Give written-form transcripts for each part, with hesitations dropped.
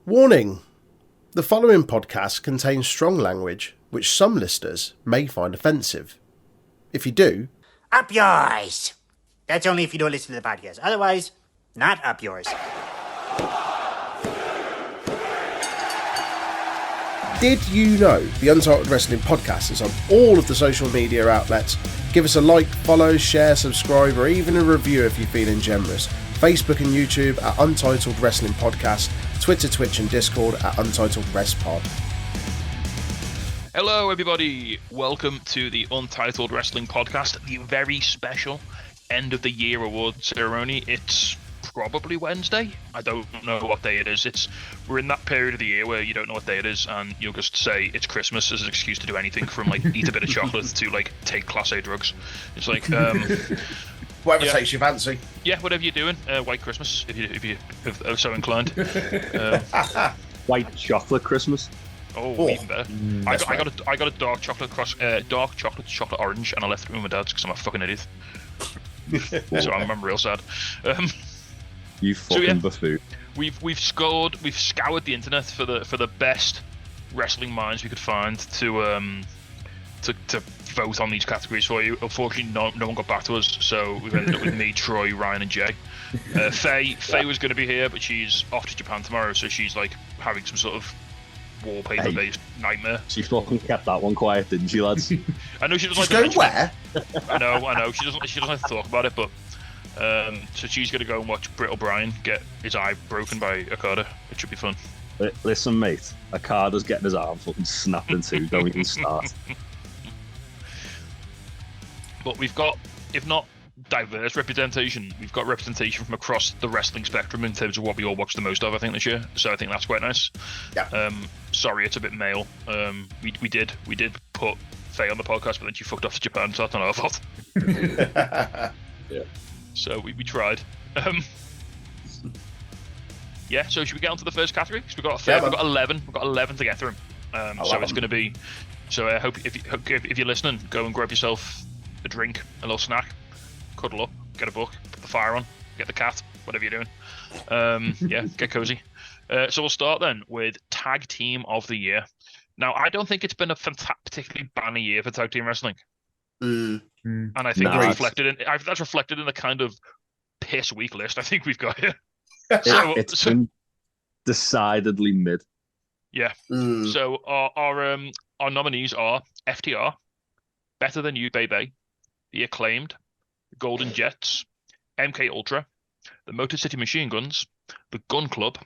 Warning! The following podcast contains strong language which some listeners may find offensive. If you do, Up yours! That's only if you don't listen to the podcast. Otherwise, not up yours. did you know the Untitled Wrestling Podcast is on all of the social media outlets? Give us a like, follow, share, subscribe, or even a review if you're feeling generous. Facebook and YouTube at Untitled Wrestling Podcast, Twitter, Twitch and Discord at UntitledWresPod. Hello everybody, welcome to the Untitled Wrestling Podcast, the very special end of the year award ceremony. It's probably Wednesday. I don't know what day it is. We're in that period of the year where you don't know what day it is and you'll just say it's Christmas as an excuse to do anything from like eat a bit of chocolate to like take class A drugs. It's like Whatever takes your fancy. Yeah, whatever you're doing. White Christmas if you are so inclined. White chocolate Christmas. Oh, even better. I got a dark chocolate orange, and I left it with my dad's because I'm a fucking idiot. So I'm real sad. You fucking buffoon. We've scoured the internet for the best wrestling minds we could find to vote on these categories for you. Unfortunately, no one got back to us, so we've ended up with me, Troy, Ryan, and Jay. Faye was going to be here, but she's off to Japan tomorrow, so she's like having some sort of wallpaper-based nightmare. She fucking kept that one quiet, didn't she, lads? I know she doesn't She's like going where? I know. She doesn't like to talk about it, but so she's going to go and watch Britt O'Brien get his eye broken by Okada. It should be fun. Listen, mate, Okada's getting his arm fucking snapped in two. Don't even start. But we've got, if not diverse representation, we've got representation from across the wrestling spectrum in terms of what we all watch the most of, I think, this year. So I think that's quite nice. Yeah. Sorry, it's a bit male. We did put Faye on the podcast, but then she fucked off to Japan, so that's not our fault. Yeah. So we tried. Yeah. So should we get on to the first category? Because we've got 11. We've got 11 to get through. So it's going to be. So I hope if you're listening, go and grab yourself a drink, a little snack, cuddle up, get a book, put the fire on, get the cat, whatever you're doing. Yeah, get cozy. So we'll start then with Tag Team of the Year. Now, I don't think it's been a particularly banner year for tag team wrestling. And I think that's reflected in the kind of piss weak list I think we've got here. It's been decidedly mid. Yeah. So our nominees are FTR, Better Than You, Baby, The Acclaimed, the Golden Jets, MK Ultra, the Motor City Machine Guns, the Gun Club,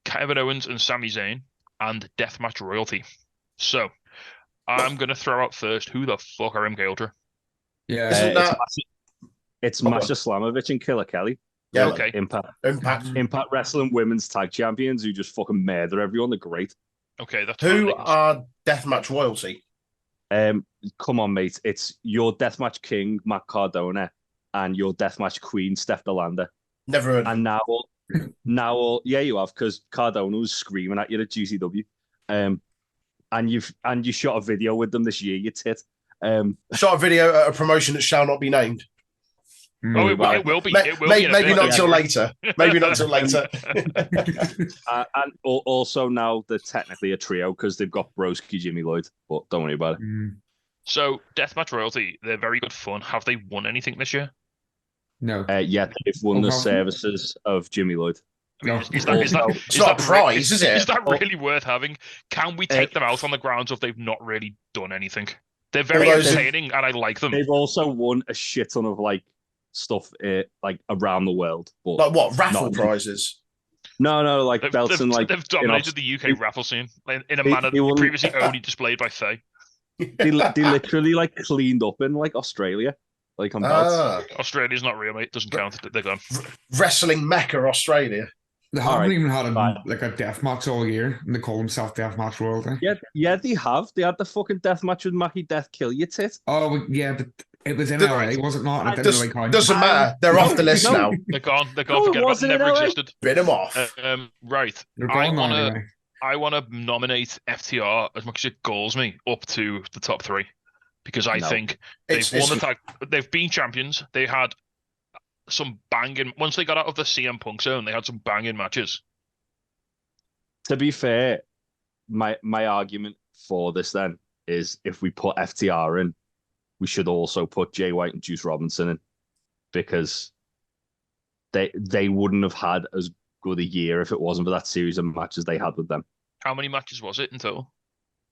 Kevin Owens and Sami Zayn, and Deathmatch Royalty. So I'm gonna throw out first. Who the fuck are MK Ultra? Yeah, it's Masha Slamovich and Killer Kelly. Yeah, okay. Impact Wrestling Women's Tag Champions who just fucking murder everyone. They're great. Okay, that's Who are Deathmatch Royalty? Come on, mate. It's your Deathmatch King, Matt Cardona, and your Deathmatch Queen, Steph Delander. Never heard. And now, yeah, you have, because Cardona was screaming at you at GCW. And you shot a video with them this year, you tit. Shot a video at a promotion that shall not be named. Oh, it will be. Maybe not till later. Maybe not till later. And also now they're technically a trio because they've got Broski, Jimmy Lloyd, but don't worry about it. So Deathmatch Royalty, they're very good fun. Have they won anything this year? no. Yeah, they've won the services of Jimmy Lloyd. I mean, No. is that It's not a prize, is it? Is that really worth having? Can we take them out on the grounds of they've not really done anything? They're very entertaining, and I like them. They've also won a shit ton of like stuff like around the world. But Like what? Raffle prizes? No, like belts and like they've dominated the UK raffle scene in a manner previously only displayed by Faye. They literally like cleaned up in like Australia, like on belts. Australia's not real, mate. Doesn't count. They're gone. Wrestling Mecca, Australia. They haven't Alright, even had fine. a death match all year, and they call themselves Deathmatch Royalty. Yeah, they have. They had the fucking death match with Mackie Death Kill You Tit. Oh, yeah, but it was in LA, was it not? And it didn't really count. Doesn't matter. They're off the list now. They're gone. They're No, gone. Forget about it. wasn't Never in LA. existed. Bit them off. Right. They're gone now anyway. I want to nominate FTR as much as it galls me up to the top three because I think they've won the tag. They've been champions. They had some banging. Once they got out of the CM Punk zone, they had some banging matches. To be fair, my argument for this then is if we put FTR in, we should also put Jay White and Juice Robinson in, because they wouldn't have had as good a year if it wasn't for that series of matches they had with them. How many matches was it in total?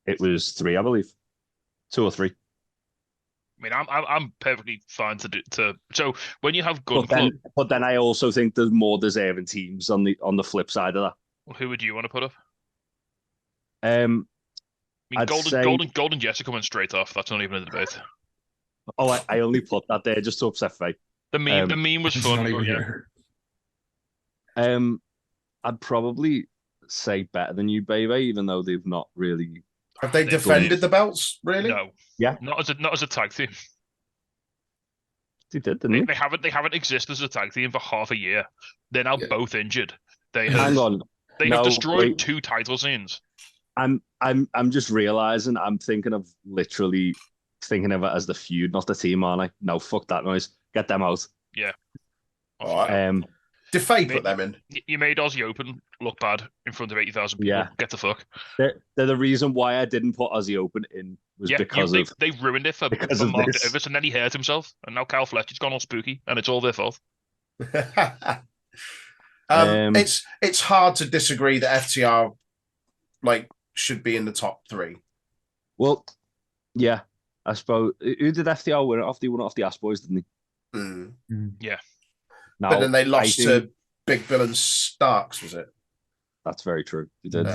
It was 3, I believe, 2 or 3. I mean, I'm perfectly fine to do to. So when you have Gun But Club, then I also think there's more deserving teams on the flip side of that. well, who would you want to put up? I I mean, I'd say, Golden Jets are coming straight off. That's not even a debate. I only put that there just to upset Faye. The meme was It's fun. not But even yeah. here. I'd probably say Better Than You, Baby, even though they've not really. Have they defended the belts, really? No. Yeah. Not as a tag team. They did, didn't they? They haven't existed as a tag team for half a year. They're now both injured. They Hang have on. they No, have destroyed wait. 2 title scenes. I'm just realizing I'm thinking of literally thinking of it as the feud, not the team, aren't I? No, fuck that noise. Get them out. Yeah. All right. Did Faye put them in? You made Aussie Open look bad in front of 80,000 people. Yeah. Get the fuck. They're the reason why I didn't put Aussie Open in was because they ruined it for because of Mark this. Davis, and then he hurt himself, and now Kyle Fletcher's gone all spooky, and it's all their fault. It's hard to disagree that FTR should be in the top 3. Well, yeah, I suppose. Who did FTR win it off? They won it off the Ass Boys, didn't they? Yeah. No, But then they lost to Big Bill and Starks, was it? That's very true. They did.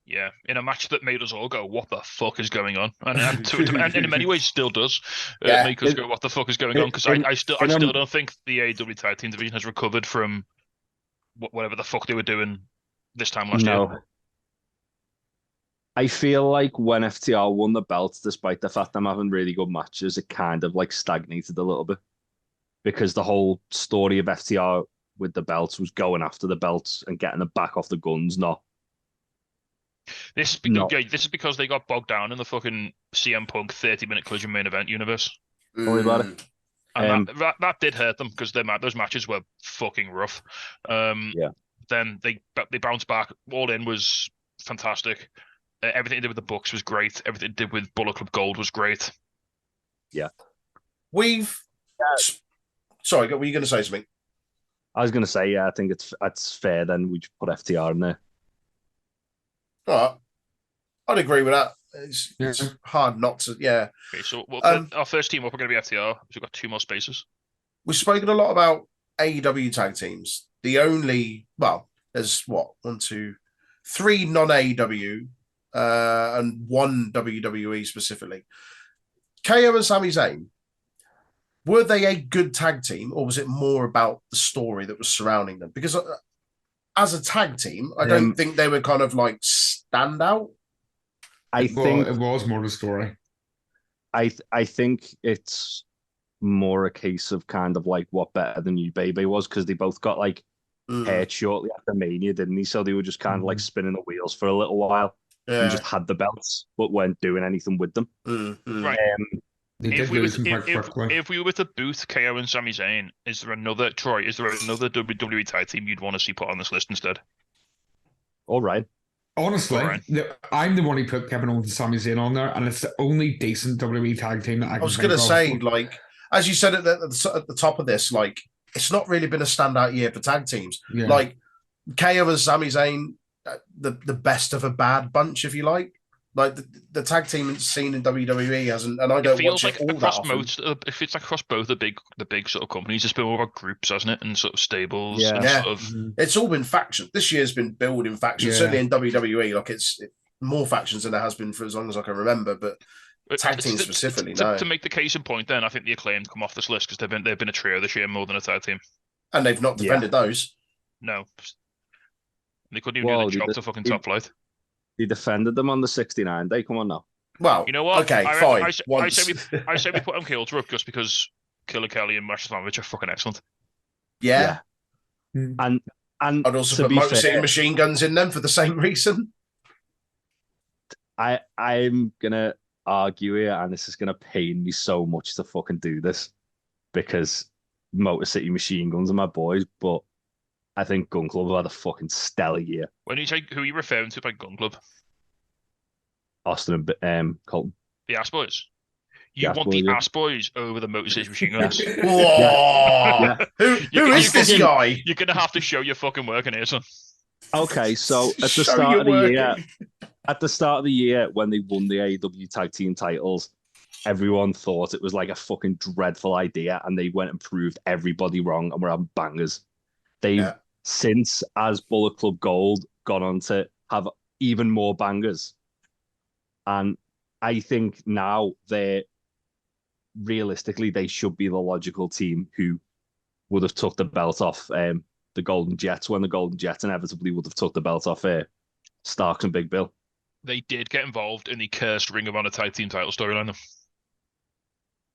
Yeah, in a match that made us all go, "What the fuck is going on?" And in many ways, still does make us go, "What the fuck is going on?" Because I still don't think the AEW tag team division has recovered from whatever the fuck they were doing this time last year. I feel like when FTR won the belt, despite the fact them having really good matches, it kind of stagnated a little bit, because the whole story of FTR with the belts was going after the belts and getting them back off the Guns, not. This is because they got bogged down in the fucking CM Punk 30-minute collision main event universe. Worry about it. And that did hurt them, because those matches were fucking rough. Then they bounced back. All In was fantastic. Everything they did with the Bucks was great. Everything they did with Bullet Club Gold was great. Yeah. Sorry, were you going to say something? I was going to say, I think it's fair then we just put FTR in there. All right. I'd agree with that. It's hard not to, yeah. Okay, so our first team up are going to be FTR. We've got 2 more spaces. We've spoken a lot about AEW tag teams. There's 1, 2, 3 non-AEW and 1 WWE specifically. KO and Sami Zayn, were they a good tag team, or was it more about the story that was surrounding them? Because as a tag team, I don't think they were kind of standout. I think it was more the story. I think it's more a case of kind of what Better Than You, Baby was, because they both got hurt shortly after Mania, didn't they? So they were just kind of spinning the wheels for a little while and just had the belts, but weren't doing anything with them. Right. If we were to boot KO and Sami Zayn, is there another WWE tag team you'd want to see put on this list instead? All right. Honestly, I'm the one who put Kevin Owens and Sami Zayn on there, and it's the only decent WWE tag team that I was going to say, as you said at the top of this, it's not really been a standout year for tag teams. Yeah. KO and Sami Zayn, the best of a bad bunch, if you like. The tag team scene in WWE hasn't, and I don't watch it all that often. If it's across both the big sort of companies, it's been more about groups, hasn't it, and sort of stables. Yeah. It's all been factions. This year's been building factions. Certainly in WWE, it's more factions than there has been for as long as I can remember. But tag teams specifically, to make the case in point, then I think the Acclaimed come off this list because they've been a trio this year more than a tag team, and they've not defended those. No, they couldn't even do the job to fucking Top Flight. They defended them on the 69 day. Come on now. Well, you know what? Okay, fine. I say we put them Kilter up just because Killer Kelly and Mash Slamovich are fucking excellent. Yeah. And I'd also put Motor City Machine Guns in them for the same reason. I'm gonna argue here, and this is gonna pain me so much to fucking do this, because Motor City Machine Guns are my boys, but I think Gun Club have had a fucking stellar year. When you say who are you referring to by Gun Club? Austin and Colton. The Ass Boys. You The Ass want Boys, the yeah. Ass Boys over the Motor City Machine Guns? Whoa! Yeah. Who is this guy? You're gonna have to show your fucking work in here, son. Okay, so at the Show start your of the working. year, when they won the AEW tag team titles, everyone thought it was like a fucking dreadful idea, and they went and proved everybody wrong, and we're having bangers. They've since, as Bullet Club Gold, gone on to have even more bangers, and I think now realistically they should be the logical team who would have took the belt off the Golden Jets when the Golden Jets inevitably would have took the belt off Starks and Big Bill. They did get involved in the cursed Ring of Honor tag team title storyline, though.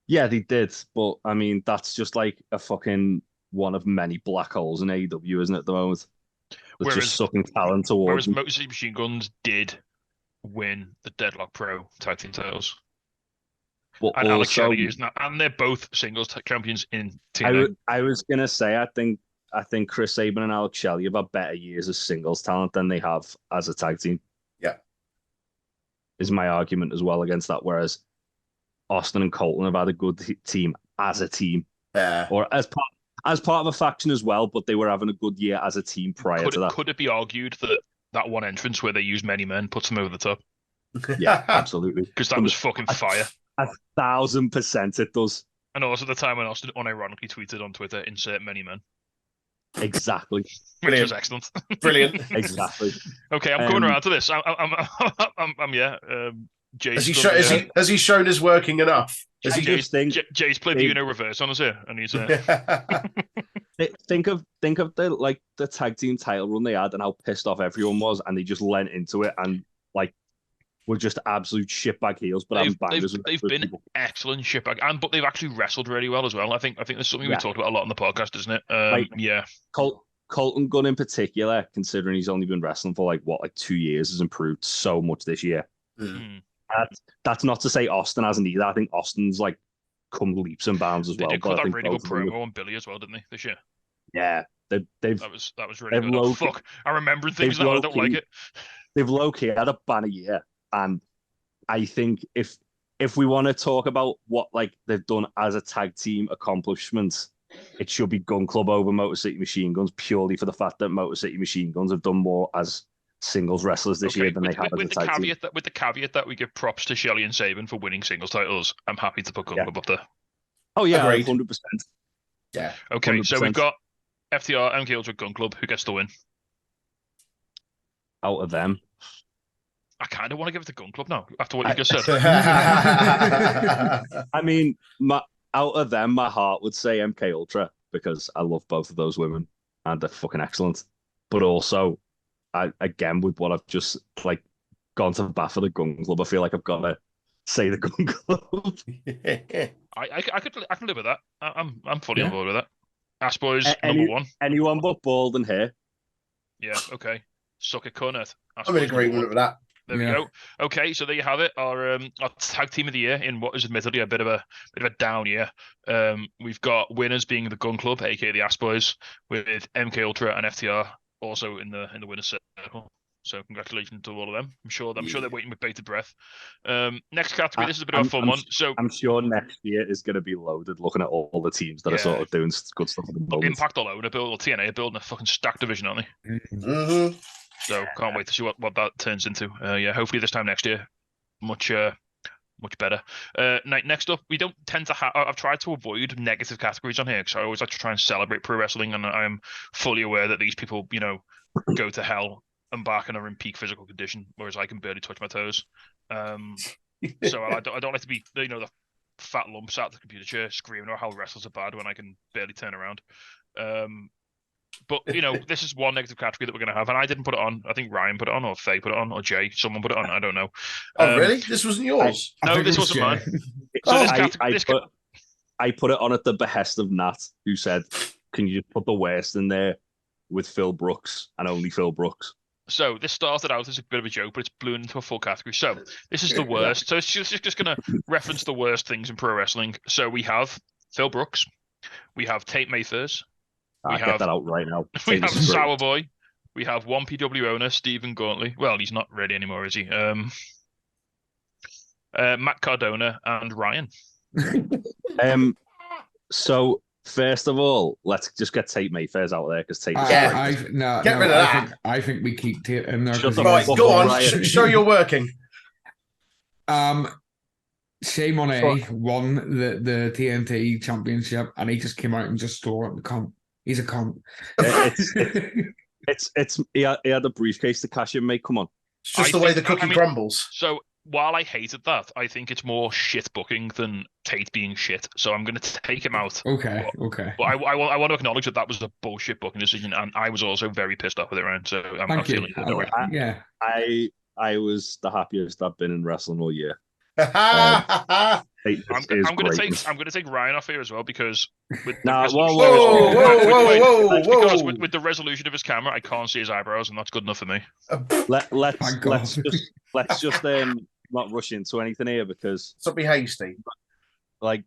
Yeah, they did, but I mean that's just like a fucking one of many black holes in AEW, isn't it? At the moment, it's just sucking talent towards. Whereas Motor City Machine Guns did win the Deadlock Pro tag team titles. But and also, Alex Shelley is not, and they're both singles champions in TNA. I was gonna say, I think Chris Sabin and Alex Shelley have had better years as singles talent than they have as a tag team. Yeah, is my argument as well against that. Whereas Austin and Colton have had a good team as a team, or as part of a faction as well. But they were having a good year as a team prior to that. Could it be argued that one entrance where they used many men puts them over the top? Yeah, absolutely. Because that was fucking fire. 1,000% it does. And also the time when Austin unironically tweeted on Twitter, "Insert many men." Exactly. Which was excellent. Brilliant. Exactly. Okay, I'm coming around to this. Jay's has he shown his working enough? Jay's played the reverse on us here, and he's think of the tag team title run they had and how pissed off everyone was, and they just lent into it and like were just absolute shitbag heels. But they've been excellent shitbag, but they've actually wrestled really well as well. I think there's something we talked about a lot on the podcast, isn't it? Colton Gunn in particular, considering he's only been wrestling for 2 years, has improved so much this year. That's not to say Austin hasn't either. I think Austin's come leaps and bounds as well. They did cut that really good promo on Billy as well, didn't they, this year? Yeah, that was really good. Oh, fuck, I remember things that I don't like it. They've low-key had a banner year, and I think if we want to talk about what they've done as a tag team accomplishments, it should be Gun Club over Motor City Machine Guns, purely for the fact that Motor City Machine Guns have done more as singles wrestlers this year than they have as a tag team. With the caveat that we give props to Shelley and Sabin for winning singles titles, I'm happy to put Gun Club up there. Oh yeah, 100%. Yeah. Okay, 100%. so we've got FTR, MK Ultra, Gun Club. Who gets the win? Out of them, I kind of want to give it to Gun Club now after what you just said. I mean, out of them, my heart would say MK Ultra because I love both of those women and they're fucking excellent. But also, with what I've just gone to bat for the Gun Club, I feel like I've got to say the Gun Club. I can live with that. I'm fully on board with that. Ass Boys number one. Anyone but bald and hair. Yeah. Okay. Suck a cunt. I'm in agreement with that. There we go. Okay, so there you have it. Our tag team of the year in what is admittedly a bit of a down year. We've got winners being the Gun Club, aka the Ass Boys, with MK Ultra and FTR also in the winners circle. So congratulations to all of them. I'm sure they're waiting with bated breath. Next category. This is a bit of a fun one. So I'm sure next year is going to be loaded, looking at all the teams that are sort of doing good stuff at the moment. Impact alone, TNA are building a fucking stacked division, aren't they? Mm-hmm. So can't wait to see what that turns into. Hopefully this time next year, much better. Next up, we don't tend to have. I've tried to avoid negative categories on here because I always like to try and celebrate pro wrestling, and I am fully aware that these people, go to hell and back and are in peak physical condition, whereas I can barely touch my toes. So I don't like to be, the fat lumps out the computer chair screaming about how wrestlers are bad when I can barely turn around. But this is one negative category that we're going to have, and I didn't put it on. I think Ryan put it on, or Faye put it on, or Jay. Someone put it on. I don't know. Oh, really? This wasn't yours? No, this wasn't mine. So I put it on at the behest of Nat, who said, "Can you just put the worst in there with Phil Brooks and only Phil Brooks?" So this started out as a bit of a joke, but it's blown into a full category. So this is the worst. So it's just going to reference the worst things in pro wrestling. So we have Phil Brooks, we have Tate Mayfairs, We Get that out right now. We have Sour Boy. We have 1PW owner Stephen Gauntly. Well, he's not really anymore, is he? Matt Cardona and Ryan. So first of all, let's just get Tate Mayfair's out there because Tate. Get rid of that. I think we keep Tate in there. Right, go on. Show you're working. Shea Monet won the TNT championship, and he just came out and just stole it. He's a cunt. He had a briefcase to cash in, mate. Come on. It's just the way the cookie crumbles. So while I hated that, I think it's more shit booking than Tate being shit. So I'm going to take him out. Okay. But I want to acknowledge that was a bullshit booking decision, and I was also very pissed off with it, Ryan. So I'm feeling it. I was the happiest I've been in wrestling all year. I'm going to take Ryan off here as well because with the resolution of his camera, I can't see his eyebrows, and that's good enough for me. Let's just not rush into anything here because don't be hasty. Like,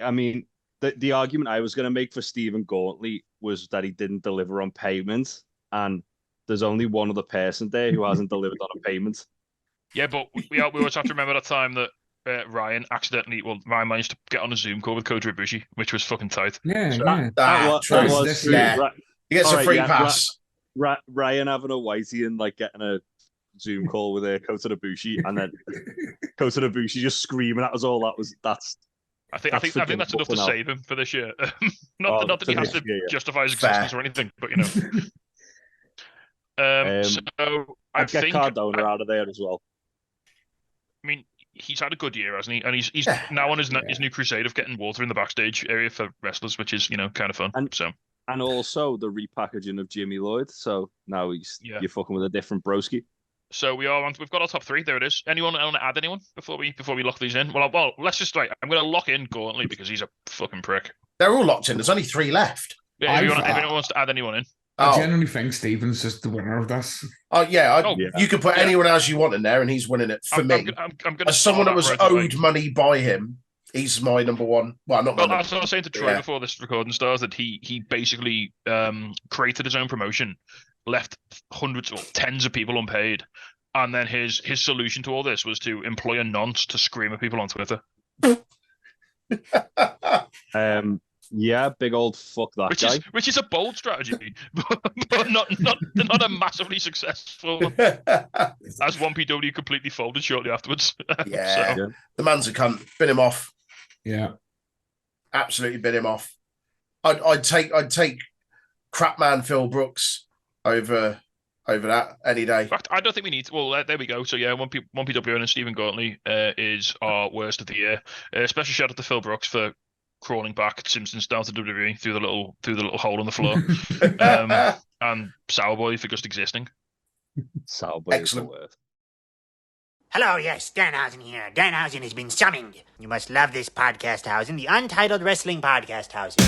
I mean, the argument I was going to make for Stephen Gauntly was that he didn't deliver on payment, and there's only one other person there who hasn't delivered on a payment. Yeah, but we always have to remember that time that Ryan managed to get on a Zoom call with Kota Ibushi, which was fucking tight. Yeah, that was true. Yeah. He gets a free pass. Ryan having a whitey and like getting a Zoom call with Kota Ibushi, and then Kota Ibushi just screaming at us all. I think that's enough to save him for this year. not that he has to justify his existence or anything, but you know. So I think Cardona out of there as well. I mean, he's had a good year, hasn't he? And he's now on his new crusade of getting water in the backstage area for wrestlers, which is kind of fun. And also the repackaging of Jimmy Lloyd. So now you're fucking with a different broski. So we've got our top three. There it is. Anyone want to add anyone before we lock these in? Well, let's just I'm going to lock in Gauntly because he's a fucking prick. They're all locked in. There's only 3 left. Yeah, if anyone wants to add anyone in. I genuinely think Stephen's just the winner of this. You can put anyone else you want in there, and he's winning it for me. As someone that was owed money by him, he's my number one. Well, not. Well, that's what I was saying to Troy before this recording starts. That he basically created his own promotion, left hundreds or tens of people unpaid, and then his solution to all this was to employ a nonce to scream at people on Twitter. Yeah, big old fuck that guy. Which is a bold strategy, but not a massively successful. As 1PW completely folded shortly afterwards. The man's a cunt. Bin him off. Yeah, absolutely bin him off. I'd take crap man Phil Brooks over that any day. In fact, I don't think we need to. Well, there we go. So yeah, 1PW and Stephen Gauntly is our worst of the year. Special shout out to Phil Brooks for crawling back Simpsons down to WWE through the little hole in the floor, and Sour Boy for just existing. Sour Boy, excellent. Hello, yes, Danhausen here. Danhausen has been summoned. You must love this podcast, Hausen, the Untitled Wrestling Podcast, Hausen.